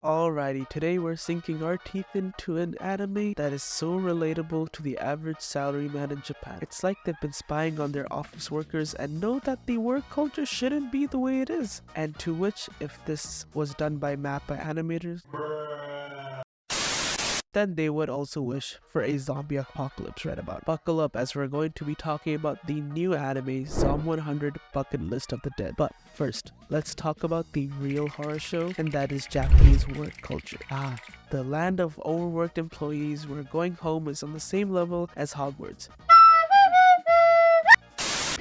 Alrighty, today we're sinking our teeth into an anime that is so relatable to the average salaryman in Japan. It's like they've been spying on their office workers and know that the work culture shouldn't be the way it is. And to which, if this was done by MAPPA animators, then they would also wish for a zombie apocalypse right about. Buckle up as we're going to be talking about the new anime Zom 100 Bucket List of the Dead. But first, let's talk about the real horror show, and that is Japanese work culture. The land of overworked employees where going home is on the same level as Hogwarts.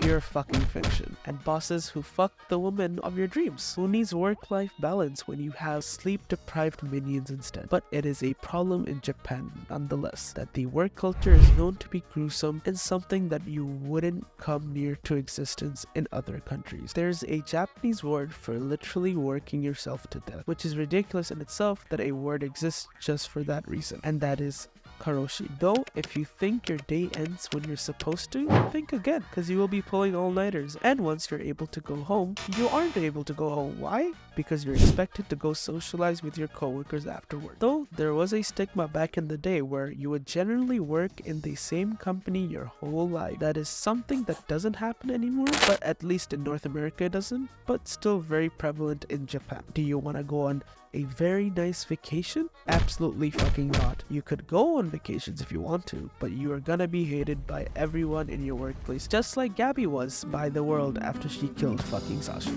Pure fucking fiction. And bosses who fuck the woman of your dreams. Who needs work-life balance when you have sleep-deprived minions instead? But it is a problem in Japan nonetheless, that the work culture is known to be gruesome and something that you wouldn't come near to existence in other countries. There's a Japanese word for literally working yourself to death, which is ridiculous in itself that a word exists just for that reason, and that is karoshi. Though, if you think your day ends when you're supposed to, think again, because you will be pulling all-nighters, and once you're able to go home, you aren't able to go home. Why? Because you're expected to go socialize with your coworkers after work. Though, there was a stigma back in the day where you would generally work in the same company your whole life. That is something that doesn't happen anymore, but at least in North America it doesn't, but still very prevalent in Japan. Do you want to go on a very nice vacation? Absolutely fucking not. You could go on vacations if you want to, but you are gonna be hated by everyone in your workplace, just like Gabby was by the world after she killed fucking Sasha.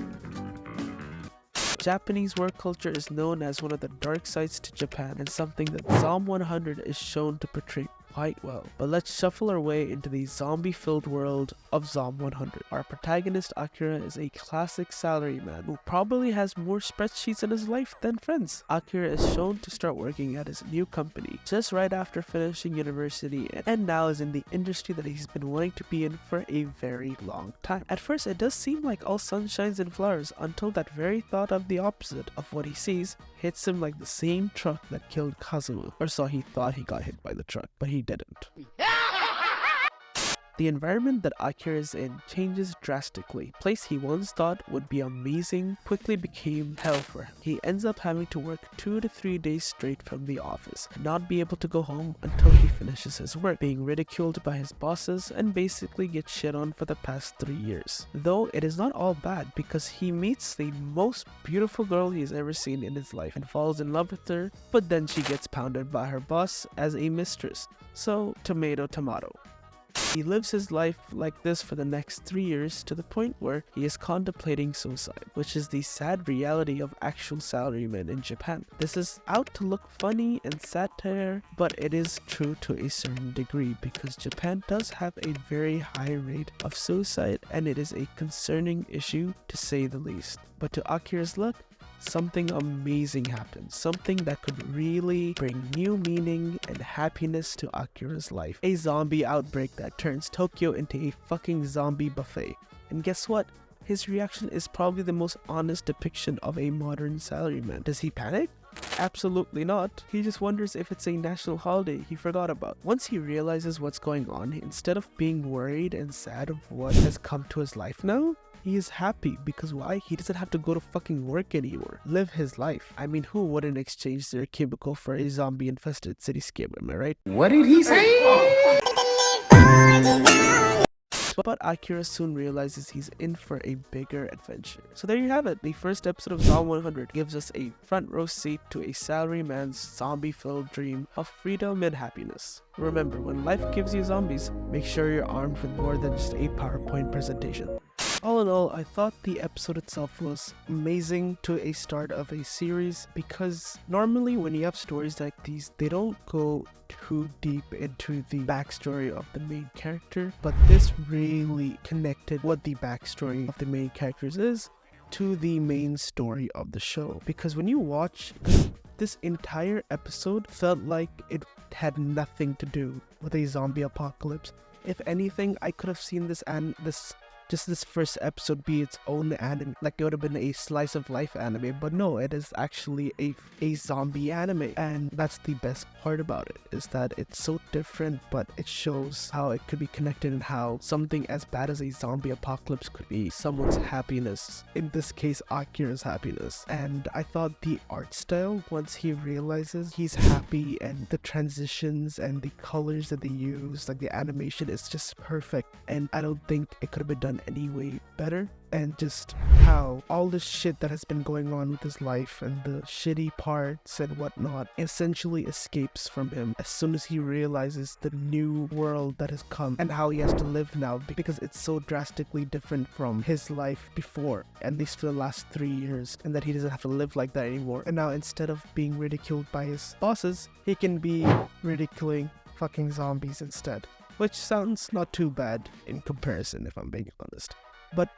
Japanese work culture is known as one of the dark sides to Japan, and something that Zom 100 is shown to portray quite well. But let's shuffle our way into the zombie-filled world of Zom 100. Our protagonist Akira is a classic salaryman who probably has more spreadsheets in his life than friends. Akira is shown to start working at his new company just right after finishing university, and now is in the industry that he's been wanting to be in for a very long time. At first it does seem like all sunshines and flowers until that very thought of the opposite of what he sees hits him like the same truck that killed Kazuma. Or so he thought he got hit by the truck, but he didn't. The environment that Akira is in changes drastically. A place he once thought would be amazing quickly became hell for him. He ends up having to work 2 to 3 days straight from the office, and not be able to go home until he finishes his work, being ridiculed by his bosses and basically gets shit on for the past 3 years. Though it is not all bad, because he meets the most beautiful girl he's ever seen in his life and falls in love with her, but then she gets pounded by her boss as a mistress. So, tomato tomato. He lives his life like this for the next 3 years, to the point where he is contemplating suicide, which is the sad reality of actual salarymen in Japan. This is out to look funny and satire, but it is true to a certain degree, because Japan does have a very high rate of suicide, and it is a concerning issue to say the least. But to Akira's luck, something amazing happened, something that could really bring new meaning and happiness to Akira's life. A zombie outbreak that turns Tokyo into a fucking zombie buffet. And guess what? His reaction is probably the most honest depiction of a modern salaryman. Does he panic? Absolutely not. He just wonders if it's a national holiday he forgot about. Once he realizes what's going on, instead of being worried and sad of what has come to his life now, he is happy. Because why? He doesn't have to go to fucking work anymore. Live his life. I mean, who wouldn't exchange their cubicle for a zombie-infested cityscape, am I right? What did he say? But Akira soon realizes he's in for a bigger adventure. So there you have it. The first episode of Zom 100 gives us a front row seat to a salaryman's zombie-filled dream of freedom and happiness. Remember, when life gives you zombies, make sure you're armed with more than just a PowerPoint presentation. All in all, I thought the episode itself was amazing to a start of a series, because normally when you have stories like these, they don't go too deep into the backstory of the main character, but this really connected what the backstory of the main characters is to the main story of the show. Because when you watch this entire episode felt like it had nothing to do with a zombie apocalypse. If anything, I could have seen this just this first episode be its own anime. Like it would have been a slice of life anime, but no, it is actually a zombie anime. And that's the best part about it, is that it's so different, but it shows how it could be connected and how something as bad as a zombie apocalypse could be someone's happiness. In this case, Akira's happiness. And I thought the art style, once he realizes he's happy, and the transitions and the colors that they use, like the animation is just perfect. And I don't think it could have been done any way better. And just how all this shit that has been going on with his life and the shitty parts and whatnot essentially escapes from him as soon as he realizes the new world that has come and how he has to live now, because it's so drastically different from his life before, at least for the last 3 years, and that he doesn't have to live like that anymore. And now instead of being ridiculed by his bosses, he can be ridiculing fucking zombies instead, which sounds not too bad in comparison, if I'm being honest. But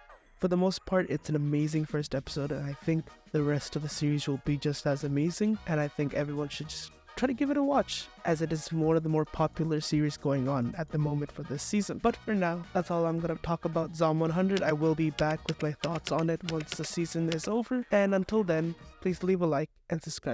for the most part, it's an amazing first episode, and I think the rest of the series will be just as amazing, and I think everyone should just try to give it a watch, as it is one of the more popular series going on at the moment for this season. But for now, that's all I'm going to talk about Zom 100. I will be back with my thoughts on it once the season is over, and until then, please leave a like and subscribe.